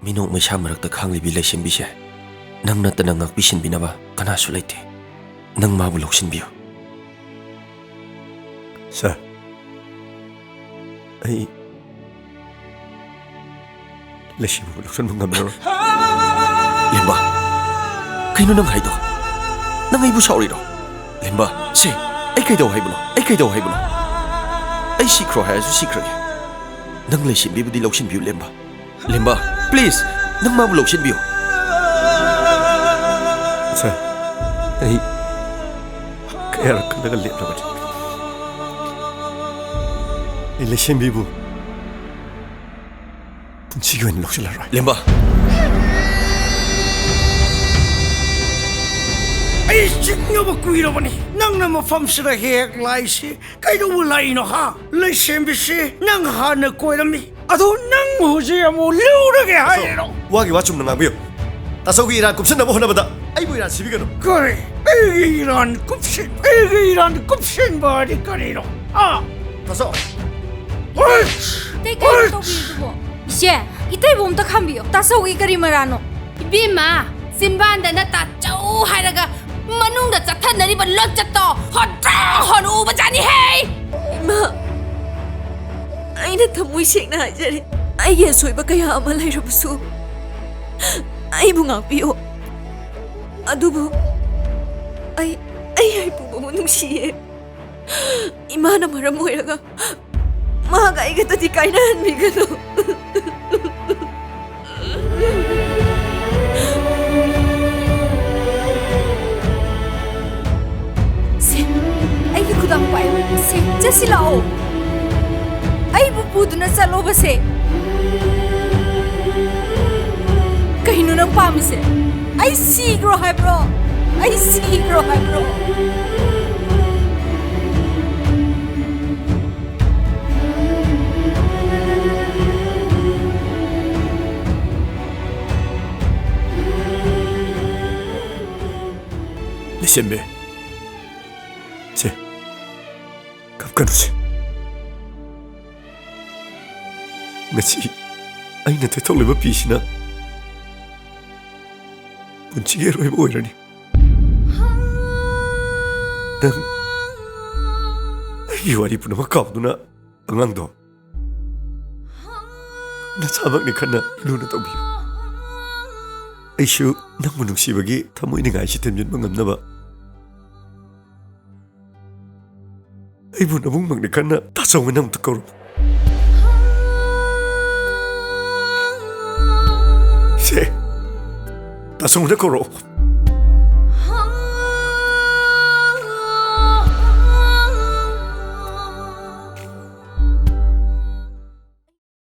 민옥 ꯃꯩꯁꯥ ꯃꯔꯛꯇ ꯈꯥꯡꯂꯤꯕꯤ ꯂꯩꯁꯦꯝꯕꯤꯁꯦ ꯅꯪ ꯅꯠꯇꯅ ꯉꯥꯛꯄꯤꯁꯤꯟꯕꯤꯅꯕ ꯀꯅꯥꯁꯨ ꯂꯩꯇꯦ. ꯅꯪ ꯃꯥꯕꯨ ꯂꯧꯁꯤꯟꯕꯤꯌꯨ. ꯁꯥꯔ, ꯑꯩ ꯂꯩꯁꯦꯝꯕꯤꯕꯨ ꯂꯧꯁꯤꯟꯕ ꯉꯝꯂꯔꯣꯏ. ꯂꯦꯝꯕ, ꯀꯩꯅꯣ ꯅꯪ ꯍꯥꯏꯗꯣ? ꯅꯪ ꯑꯩꯕꯨ ꯁꯥꯎꯔꯤꯔꯣ? ꯂꯦꯝꯕ, ꯁꯦ ꯑꯩ ꯀꯩꯗꯧ ꯍꯥꯏꯕꯅꯣ? ꯑꯩ ꯀꯩꯗꯧ ꯍꯥꯏꯕꯅꯣ? ꯑꯩ ꯁꯤꯈ꯭ꯔꯣ ꯍꯥꯏꯔꯁꯨ ꯁꯤꯈ꯭ꯔꯒꯦ. ꯅꯪ ꯂꯩꯁꯦꯝꯕꯤꯕꯨꯗꯤ ꯂꯧꯁꯤꯟꯕꯤꯌꯨ ꯂꯦꯝꯕ. ꯂꯦꯝꯕ, ꯄ꯭ꯂꯤꯖ, ꯅꯪ ꯃꯥꯕꯨ ꯂꯧꯁꯤꯟꯕꯤꯌꯨ. ꯁꯥꯔ, ꯑꯩ ꯀꯌꯥꯔꯛ ꯈꯜꯂꯒ ꯂꯦꯞꯂꯕꯅꯤ. ꯑꯩ ꯂꯩꯁꯦꯝꯕꯤꯕꯨ ꯄꯨꯟꯁꯤꯒꯤ ꯑꯣꯏꯅ ꯂꯧꯁꯤꯜꯂꯔꯣꯏ. ꯂꯦꯝꯕ, ꯑꯩ ꯆꯤꯡꯅꯕ ꯀꯨꯏꯔꯕꯅꯤ. ꯅꯪꯅ ꯃꯐꯝꯁꯤꯗ ꯍꯦꯛ ꯂꯥꯛꯏꯁꯤ ꯀꯩꯗꯧꯕ ꯂꯥꯛꯏꯅꯣ ꯍꯥ? ꯂꯩꯁꯦꯝꯕꯤꯁꯤ ꯅꯪ ꯍꯥꯟꯅ ꯀꯣꯏꯔꯝꯃꯤ. ꯑꯗꯣ ꯅꯪ ꯍꯧꯖꯤꯛ ꯑꯃꯨꯛ ꯂꯧꯔꯒꯦ ꯍꯥꯏꯔꯤꯔꯣ? ꯋꯥꯒꯤ ꯋꯥ ꯆꯨꯝꯅ ꯉꯥꯡꯕꯤꯌꯨ. ꯇꯥꯆꯧꯒꯤ ꯏꯔꯥꯟ ꯀꯨꯞꯁꯤꯟꯅꯕ ꯍꯣꯠꯅꯕꯗ ꯑꯩꯕꯨ ꯏꯔꯥꯟ ꯁꯤꯕꯤꯒꯅꯨ. ꯀꯔꯤ? ꯑꯩꯒꯤ ꯏꯔꯥꯟ ꯀꯨꯞꯁꯤꯟꯕ ꯍꯥꯏꯗꯤ ꯀꯔꯤꯅꯣ? ꯇꯥꯆꯧ! 이제 이때부터 캄비요. 따서기 그리 말하노. 이비마 심반다나 따짜오 하라가 만웅다 짜탄나리바 럭짜떠 허짱 허누바자니 헤이. 이마, 아이는 더무이 생나 하자리. 아이의 소이바 그야 아마 라이러부수. 아이부 낭비요. 아두부. 아이 부부모 농시에. 이마나 말아 모이라가. 마가 이게도 디까이나 한미가노. 쌤, 아이기 구당 봐요. 쌤, 자실라오. 아이부 부두나 살로바세. kaino nang pamise. Ay sigro hai bro. Ay sigro hai bro. ꯂꯩꯁꯦꯝꯕꯤ, ꯁꯦ ꯀꯞꯀꯅꯨꯁꯦ. ꯉꯁꯤ ꯑꯩꯅ ꯇꯩꯊꯣꯛꯂꯤꯕ ꯄꯤꯁꯤꯅ ꯄꯨꯟꯁꯤꯒꯤ ꯑꯔꯣꯏꯕ ꯑꯣꯏꯔꯅꯤ. ꯅꯪ ꯑꯩꯒꯤ ꯋꯥꯔꯤ ꯄꯨꯝꯅꯃꯛ ꯀꯥꯎꯗꯨꯅ ꯑꯉꯥꯡꯗꯣ ꯅꯆꯥꯃꯛꯅꯤ ꯈꯟꯅ ꯂꯨꯅ ꯇꯧꯕꯤꯌꯨ. ꯑꯩꯁꯨ ꯅꯪꯕꯨ ꯅꯨꯡꯁꯤꯕꯒꯤ ꯊꯃꯣꯏꯅꯤꯡꯉꯥꯏꯁꯤ ꯊꯦꯝꯖꯤꯟꯕ ꯉꯝꯅꯕ ꯑꯩꯕꯨ ꯅꯕꯨꯡꯃꯛꯅꯤ ꯈꯟꯅ ꯇꯥꯆꯧꯅ ꯑꯃꯨꯛꯇ ꯀꯧꯔꯨ. ꯁꯦ, ꯇꯥꯆꯧꯅ ꯀꯧꯔꯛꯑꯣ.